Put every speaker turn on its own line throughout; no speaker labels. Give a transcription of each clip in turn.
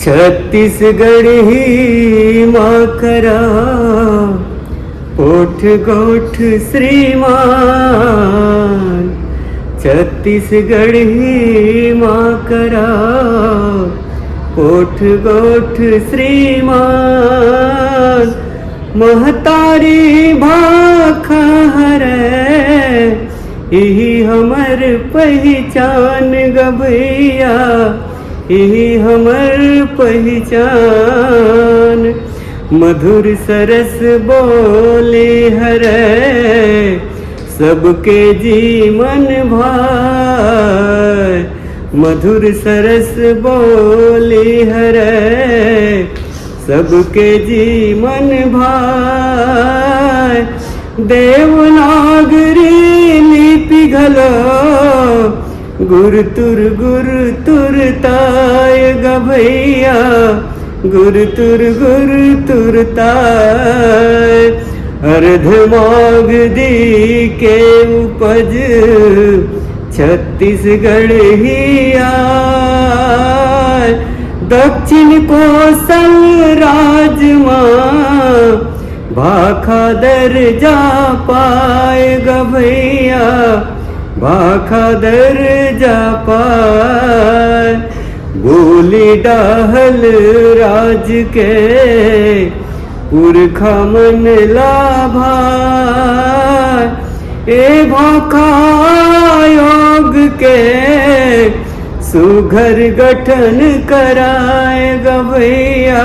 छत्तीसगढ़ ही माँ करा ओठ गोठ श्रीमान। छत्तीसगढ़ ही माँ करा ओठ गोठ श्रीमान। महतारी भाखा हरे यही हमर पहचान गभैया, यही हमर पहचान। मधुर सरस बोले हरे सबके जीवन भाई। मधुर सरस बोले हरे सबके जीवन भाई। देवनागरी लिपि घलो गुरु तुर ताय गभैया, गुरु तुर ताय। अर्ध माघ दी के उपज छत्तीसगढ़ ही आय। दक्षिण कोसल राजमा भाखा दर्जा पाए गभैया, भाखा दर्जा पाए। बोली डाहल राज के पुरखा मन लाभा। ए भाखा योग के सुघर गठन कराए गभैया,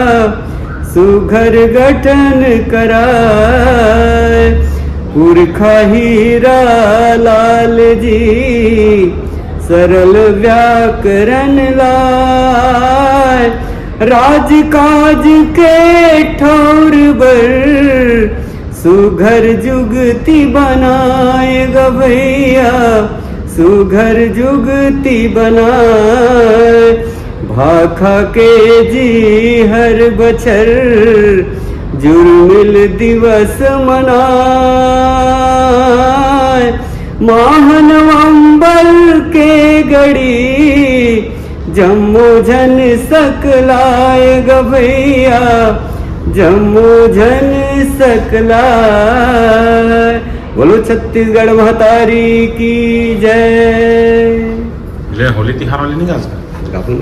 सुघर गठन कराए। पुरखा हीरा लाल जी सरल व्याकरण लाए। राजकाज के ठौर बर सुघर जुगती बनाए गभैया, सुघर जुगती बनाए। भाखा के जी हर बछर जुर्मिल दिवस मनाए। माह नवंबर के गड़ी जम्मो झन सकलाए गभैया, जम्मो झन सकलाए। बोलो छत्तीसगढ़ महतारी की जय।
होली तिहार वाली नहीं का
आपण